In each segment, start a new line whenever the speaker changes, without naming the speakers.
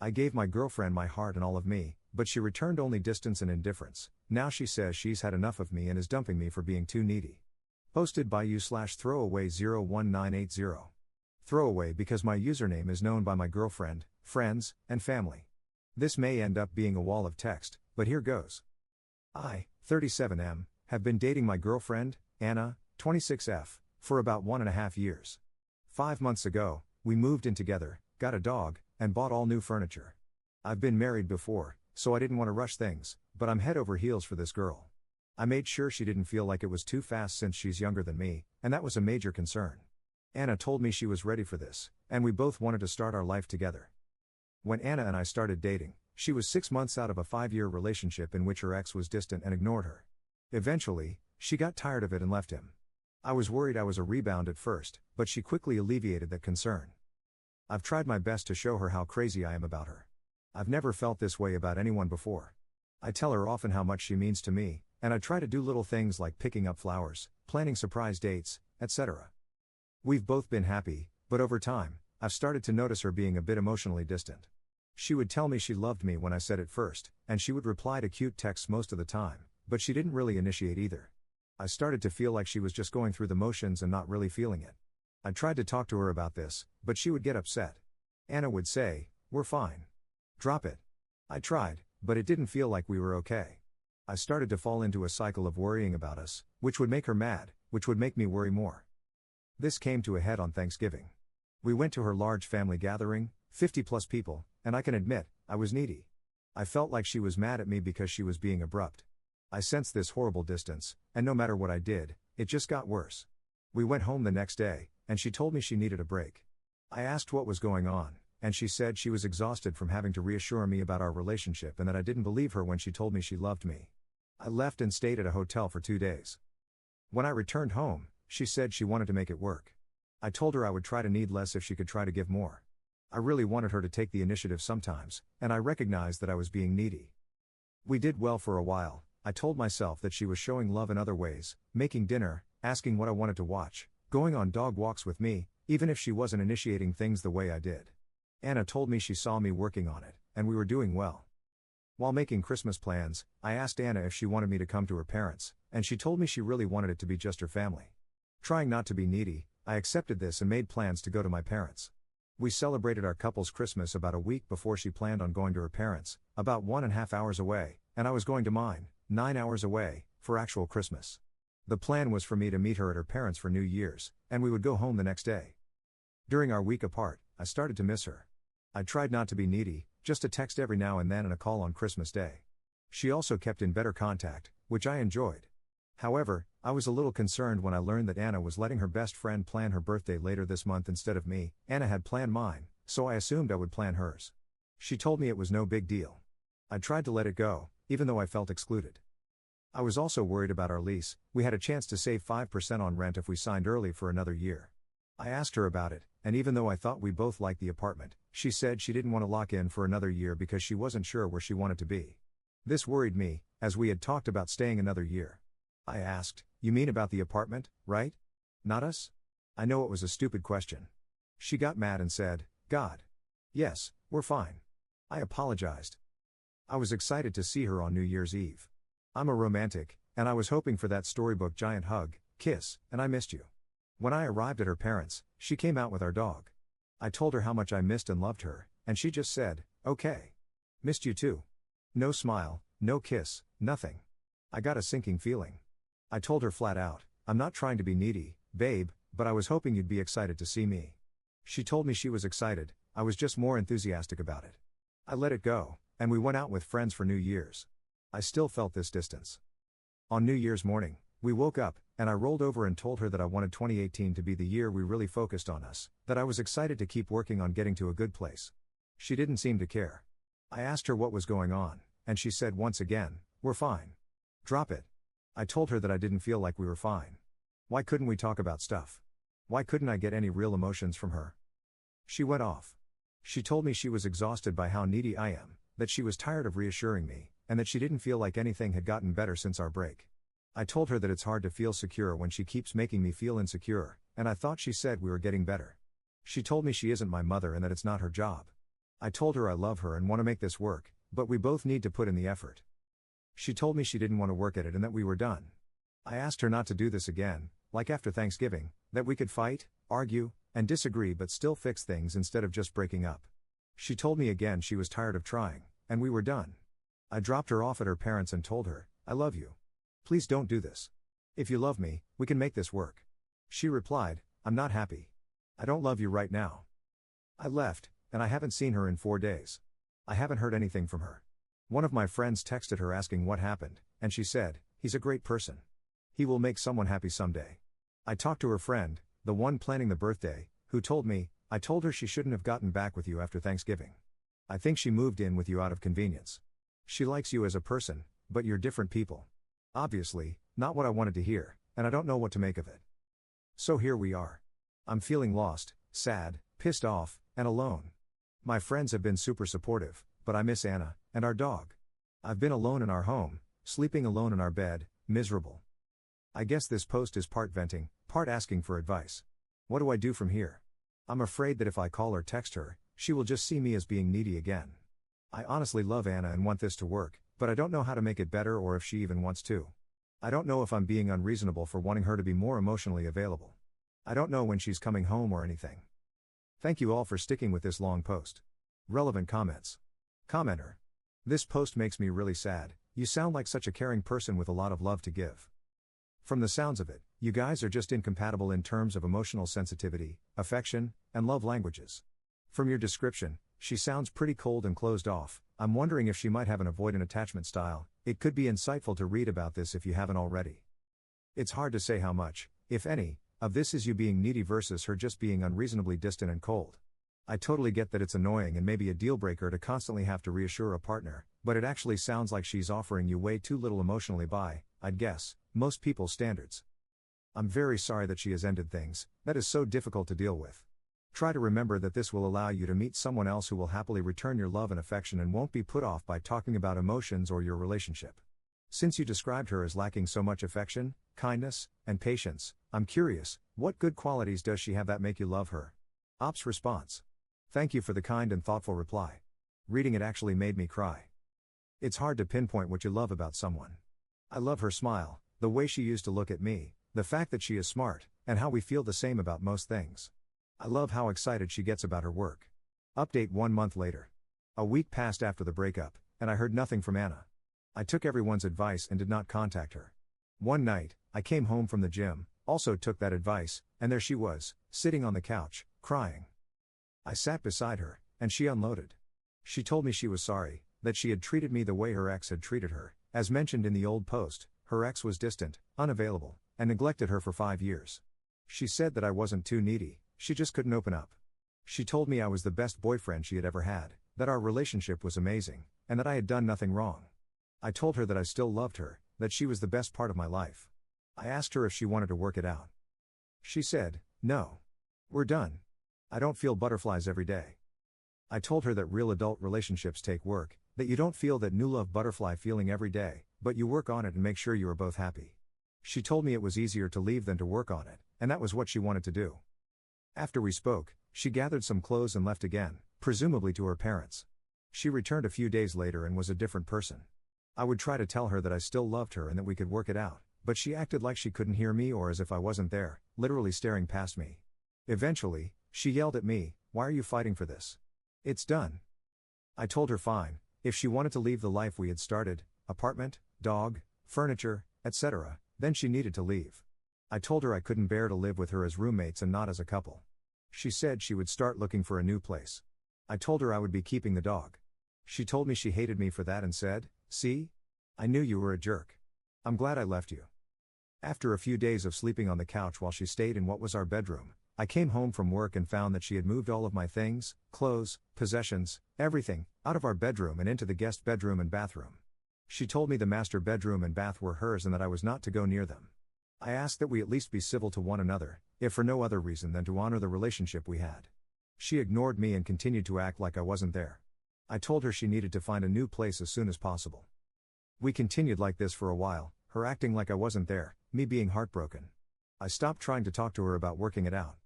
I gave my girlfriend my heart and all of me, but she returned only distance and indifference. Now she says she's had enough of me and is dumping me for being too needy. Posted by you/throwaway01980. Throwaway because my username is known by my girlfriend, friends, and family. This may end up being a wall of text, but here goes. I, 37M, have been dating my girlfriend, Anna, 26F, for about 1.5 years. 5 months ago, we moved in together, got a dog, and bought all new furniture. I've been married before, so I didn't want to rush things, but I'm head over heels for this girl. I made sure she didn't feel like it was too fast since she's younger than me, and that was a major concern. Anna told me she was ready for this, and we both wanted to start our life together. When Anna and I started dating, she was 6 months out of a 5-year relationship in which her ex was distant and ignored her. Eventually, she got tired of it and left him. I was worried I was a rebound at first, but she quickly alleviated that concern. I've tried my best to show her how crazy I am about her. I've never felt this way about anyone before. I tell her often how much she means to me, and I try to do little things like picking up flowers, planning surprise dates, etc. We've both been happy, but over time, I've started to notice her being a bit emotionally distant. She would tell me she loved me when I said it first, and she would reply to cute texts most of the time, but she didn't really initiate either. I started to feel like she was just going through the motions and not really feeling it. I tried to talk to her about this, but she would get upset. Anna would say, "We're fine. Drop it." I tried, but it didn't feel like we were okay. I started to fall into a cycle of worrying about us, which would make her mad, which would make me worry more. This came to a head on Thanksgiving. We went to her large family gathering, 50+ people, and I can admit, I was needy. I felt like she was mad at me because she was being abrupt. I sensed this horrible distance, and no matter what I did, it just got worse. We went home the next day, and she told me she needed a break. I asked what was going on, and she said she was exhausted from having to reassure me about our relationship and that I didn't believe her when she told me she loved me. I left and stayed at a hotel for 2 days. When I returned home, she said she wanted to make it work. I told her I would try to need less if she could try to give more. I really wanted her to take the initiative sometimes, and I recognized that I was being needy. We did well for a while. I told myself that she was showing love in other ways, making dinner, asking what I wanted to watch, going on dog walks with me, even if she wasn't initiating things the way I did. Anna told me she saw me working on it, and we were doing well. While making Christmas plans, I asked Anna if she wanted me to come to her parents, and she told me she really wanted it to be just her family. Trying not to be needy, I accepted this and made plans to go to my parents. We celebrated our couple's Christmas about a week before she planned on going to her parents, about 1.5 hours away, and I was going to mine, 9 hours away, for actual Christmas. The plan was for me to meet her at her parents' for New Year's, and we would go home the next day. During our week apart, I started to miss her. I tried not to be needy, just a text every now and then and a call on Christmas Day. She also kept in better contact, which I enjoyed. However, I was a little concerned when I learned that Anna was letting her best friend plan her birthday later this month instead of me. Anna had planned mine, so I assumed I would plan hers. She told me it was no big deal. I tried to let it go, even though I felt excluded. I was also worried about our lease. We had a chance to save 5% on rent if we signed early for another year. I asked her about it, and even though I thought we both liked the apartment, she said she didn't want to lock in for another year because she wasn't sure where she wanted to be. This worried me, as we had talked about staying another year. I asked, "You mean about the apartment, right? Not us?" I know it was a stupid question. She got mad and said, "God. Yes, we're fine." I apologized. I was excited to see her on New Year's Eve. I'm a romantic, and I was hoping for that storybook giant hug, kiss, and I missed you. When I arrived at her parents', she came out with our dog. I told her how much I missed and loved her, and she just said, "Okay. Missed you too." No smile, no kiss, nothing. I got a sinking feeling. I told her flat out, "I'm not trying to be needy, babe, but I was hoping you'd be excited to see me." She told me she was excited, I was just more enthusiastic about it. I let it go, and we went out with friends for New Year's. I still felt this distance. On New Year's morning, we woke up, and I rolled over and told her that I wanted 2018 to be the year we really focused on us, that I was excited to keep working on getting to a good place. She didn't seem to care. I asked her what was going on, and she said once again, "We're fine. Drop it." I told her that I didn't feel like we were fine. Why couldn't we talk about stuff? Why couldn't I get any real emotions from her? She went off. She told me she was exhausted by how needy I am, that she was tired of reassuring me, and that she didn't feel like anything had gotten better since our break. I told her that it's hard to feel secure when she keeps making me feel insecure, and I thought she said we were getting better. She told me she isn't my mother and that it's not her job. I told her I love her and want to make this work, but we both need to put in the effort. She told me she didn't want to work at it and that we were done. I asked her not to do this again, like after Thanksgiving, that we could fight, argue, and disagree but still fix things instead of just breaking up. She told me again she was tired of trying, and we were done. I dropped her off at her parents and told her, I love you. Please don't do this. If you love me, we can make this work. She replied, I'm not happy. I don't love you right now. I left, and I haven't seen her in 4 days. I haven't heard anything from her. One of my friends texted her asking what happened, and she said, he's a great person. He will make someone happy someday. I talked to her friend, the one planning the birthday, who told me, I told her she shouldn't have gotten back with you after Thanksgiving. I think she moved in with you out of convenience. She likes you as a person, but you're different people. Obviously, not what I wanted to hear, and I don't know what to make of it. So here we are. I'm feeling lost, sad, pissed off, and alone. My friends have been super supportive, but I miss Anna, and our dog. I've been alone in our home, sleeping alone in our bed, miserable. I guess this post is part venting, part asking for advice. What do I do from here? I'm afraid that if I call or text her, she will just see me as being needy again. I honestly love Anna and want this to work, but I don't know how to make it better or if she even wants to. I don't know if I'm being unreasonable for wanting her to be more emotionally available. I don't know when she's coming home or anything. Thank you all for sticking with this long post. Relevant comments. Commenter. This post makes me really sad. You sound like such a caring person with a lot of love to give. From the sounds of it, you guys are just incompatible in terms of emotional sensitivity, affection, and love languages. From your description, she sounds pretty cold and closed off. I'm wondering if she might have an avoidant attachment style. It could be insightful to read about this if you haven't already. It's hard to say how much, if any, of this is you being needy versus her just being unreasonably distant and cold. I totally get that it's annoying and maybe a deal breaker to constantly have to reassure a partner, but it actually sounds like she's offering you way too little emotionally by, I'd guess, most people's standards. I'm very sorry that she has ended things. That is so difficult to deal with. Try to remember that this will allow you to meet someone else who will happily return your love and affection and won't be put off by talking about emotions or your relationship. Since you described her as lacking so much affection, kindness, and patience, I'm curious, what good qualities does she have that make you love her? Ops response. Thank you for the kind and thoughtful reply. Reading it actually made me cry. It's hard to pinpoint what you love about someone. I love her smile, the way she used to look at me, the fact that she is smart, and how we feel the same about most things. I love how excited she gets about her work. Update 1 month later. A week passed after the breakup, and I heard nothing from Anna. I took everyone's advice and did not contact her. One night, I came home from the gym, also took that advice, and there she was, sitting on the couch, crying. I sat beside her, and she unloaded. She told me she was sorry, that she had treated me the way her ex had treated her. As mentioned in the old post, her ex was distant, unavailable, and neglected her for 5 years. She said that I wasn't too needy, she just couldn't open up. She told me I was the best boyfriend she had ever had, that our relationship was amazing, and that I had done nothing wrong. I told her that I still loved her, that she was the best part of my life. I asked her if she wanted to work it out. She said, no. We're done. I don't feel butterflies every day. I told her that real adult relationships take work, that you don't feel that new love butterfly feeling every day, but you work on it and make sure you are both happy. She told me it was easier to leave than to work on it, and that was what she wanted to do. After we spoke, she gathered some clothes and left again, presumably to her parents. She returned a few days later and was a different person. I would try to tell her that I still loved her and that we could work it out, but she acted like she couldn't hear me or as if I wasn't there, literally staring past me. Eventually, she yelled at me, "Why are you fighting for this? It's done." I told her fine, if she wanted to leave the life we had started, apartment, dog, furniture, etc., then she needed to leave. I told her I couldn't bear to live with her as roommates and not as a couple. She said she would start looking for a new place. I told her I would be keeping the dog. She told me she hated me for that and said, "See? I knew you were a jerk. I'm glad I left you." After a few days of sleeping on the couch while she stayed in what was our bedroom, I came home from work and found that she had moved all of my things, clothes, possessions, everything, out of our bedroom and into the guest bedroom and bathroom. She told me the master bedroom and bath were hers and that I was not to go near them. I asked that we at least be civil to one another, if for no other reason than to honor the relationship we had. She ignored me and continued to act like I wasn't there. I told her she needed to find a new place as soon as possible. We continued like this for a while, her acting like I wasn't there, me being heartbroken. I stopped trying to talk to her about working it out.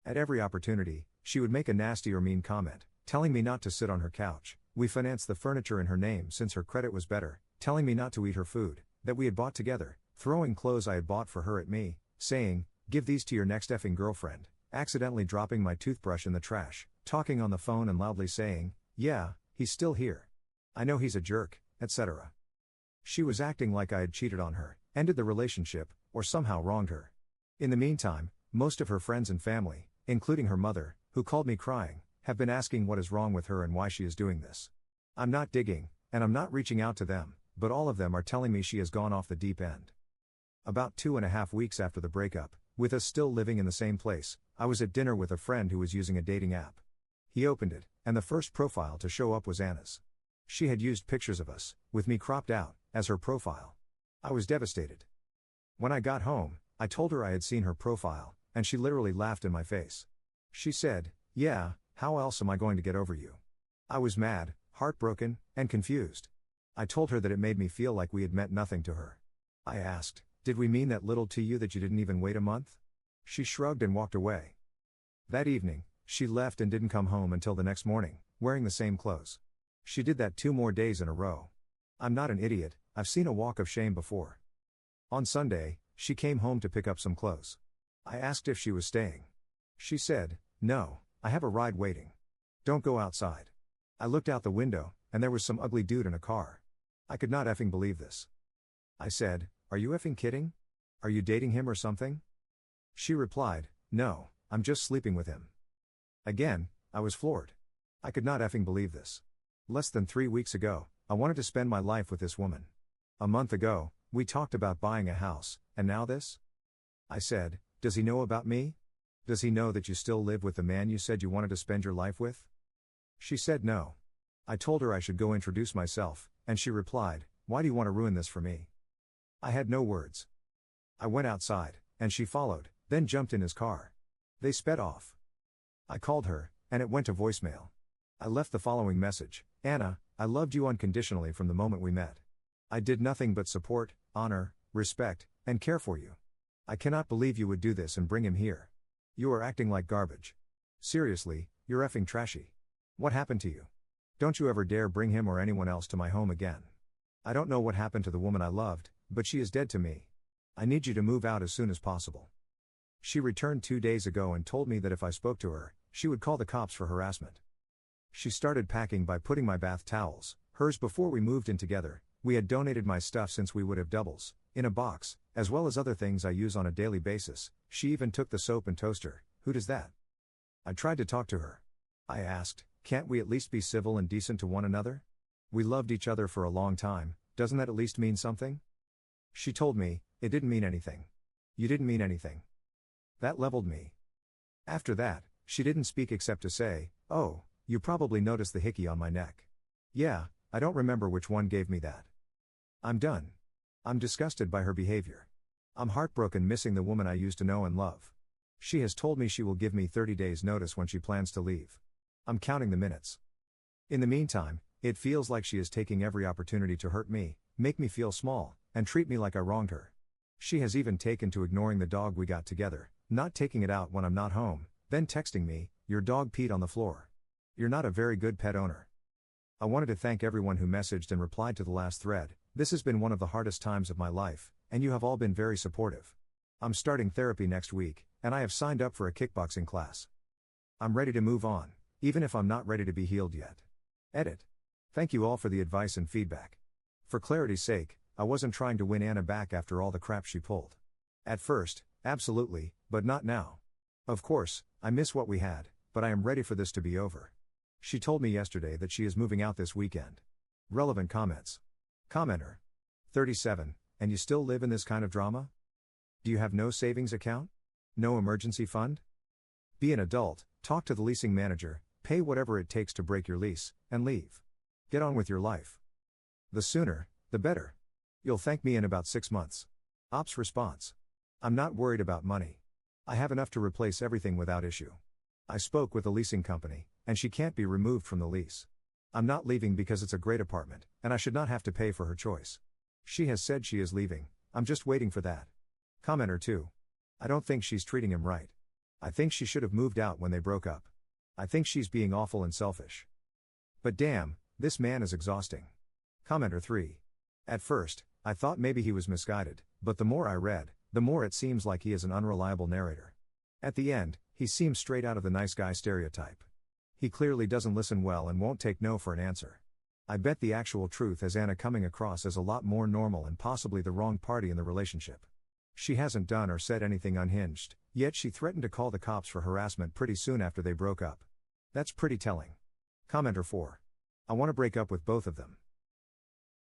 At every opportunity, she would make a nasty or mean comment, telling me not to sit on her couch. We financed the furniture in her name since her credit was better, telling me not to eat her food, that we had bought together, throwing clothes I had bought for her at me, saying, "Give these to your next effing girlfriend," accidentally dropping my toothbrush in the trash, talking on the phone and loudly saying, "Yeah, he's still here. I know he's a jerk," etc. She was acting like I had cheated on her, ended the relationship, or somehow wronged her. In the meantime, most of her friends and family, including her mother, who called me crying, have been asking what is wrong with her and why she is doing this. I'm not digging, and I'm not reaching out to them, but all of them are telling me she has gone off the deep end. About 2.5 weeks after the breakup, with us still living in the same place, I was at dinner with a friend who was using a dating app. He opened it, and the first profile to show up was Anna's. She had used pictures of us, with me cropped out, as her profile. I was devastated. When I got home, I told her I had seen her profile, and she literally laughed in my face. She said, "Yeah, how else am I going to get over you?" I was mad, heartbroken, and confused. I told her that it made me feel like we had meant nothing to her. I asked, "Did we mean that little to you that you didn't even wait a month?" She shrugged and walked away. That evening, she left and didn't come home until the next morning, wearing the same clothes. She did that 2 more days in a row. I'm not an idiot, I've seen a walk of shame before. On Sunday, she came home to pick up some clothes. I asked if she was staying. She said, "No, I have a ride waiting. Don't go outside." I looked out the window, and there was some ugly dude in a car. I could not effing believe this. I said, "Are you effing kidding? Are you dating him or something?" She replied, "No, I'm just sleeping with him." Again, I was floored. I could not effing believe this. Less than 3 weeks ago, I wanted to spend my life with this woman. A month ago, we talked about buying a house, and now this? I said, "Does he know about me? Does he know that you still live with the man you said you wanted to spend your life with?" She said no. I told her I should go introduce myself, and she replied, "Why do you want to ruin this for me?" I had no words. I went outside, and she followed, then jumped in his car. They sped off. I called her, and it went to voicemail. I left the following message: "Anna, I loved you unconditionally from the moment we met. I did nothing but support, honor, respect, and care for you. I cannot believe you would do this and bring him here. You are acting like garbage. Seriously, you're effing trashy. What happened to you? Don't you ever dare bring him or anyone else to my home again. I don't know what happened to the woman I loved, but she is dead to me. I need you to move out as soon as possible." She returned 2 days ago and told me that if I spoke to her, she would call the cops for harassment. She started packing by putting my bath towels, hers before we moved in together. We had donated my stuff since we would have doubles, in a box, as well as other things I use on a daily basis. She even took the soap and toaster. Who does that? I tried to talk to her. I asked, "Can't we at least be civil and decent to one another? We loved each other for a long time, doesn't that at least mean something?" She told me, "It didn't mean anything. You didn't mean anything." That leveled me. After that, she didn't speak except to say, "Oh, you probably noticed the hickey on my neck." Yeah, I don't remember which one gave me that. I'm done. I'm disgusted by her behavior. I'm heartbroken missing the woman I used to know and love. She has told me she will give me 30 days notice when she plans to leave. I'm counting the minutes. In the meantime, it feels like she is taking every opportunity to hurt me, make me feel small, and treat me like I wronged her. She has even taken to ignoring the dog we got together, not taking it out when I'm not home, then texting me, "Your dog peed on the floor. You're not a very good pet owner." I wanted to thank everyone who messaged and replied to the last thread. This has been one of the hardest times of my life, and you have all been very supportive. I'm starting therapy next week, and I have signed up for a kickboxing class. I'm ready to move on, even if I'm not ready to be healed yet. Edit. Thank you all for the advice and feedback. For clarity's sake, I wasn't trying to win Anna back after all the crap she pulled. At first, absolutely, but not now. Of course, I miss what we had, but I am ready for this to be over. She told me yesterday that she is moving out this weekend. Relevant comments. Commenter. 37, and you still live in this kind of drama? Do you have no savings account? No emergency fund? Be an adult, talk to the leasing manager, pay whatever it takes to break your lease, and leave. Get on with your life. The sooner, the better. You'll thank me in about 6 months. Ops response. I'm not worried about money. I have enough to replace everything without issue. I spoke with the leasing company, and she can't be removed from the lease. I'm not leaving because it's a great apartment, and I should not have to pay for her choice. She has said she is leaving, I'm just waiting for that. Commenter 2. I don't think she's treating him right. I think she should have moved out when they broke up. I think she's being awful and selfish. But damn, this man is exhausting. Commenter 3. At first, I thought maybe he was misguided, but the more I read, the more it seems like he is an unreliable narrator. At the end, he seems straight out of the nice guy stereotype. He clearly doesn't listen well and won't take no for an answer. I bet the actual truth has Anna coming across as a lot more normal and possibly the wrong party in the relationship. She hasn't done or said anything unhinged, yet she threatened to call the cops for harassment pretty soon after they broke up. That's pretty telling. Commenter 4. I want to break up with both of them.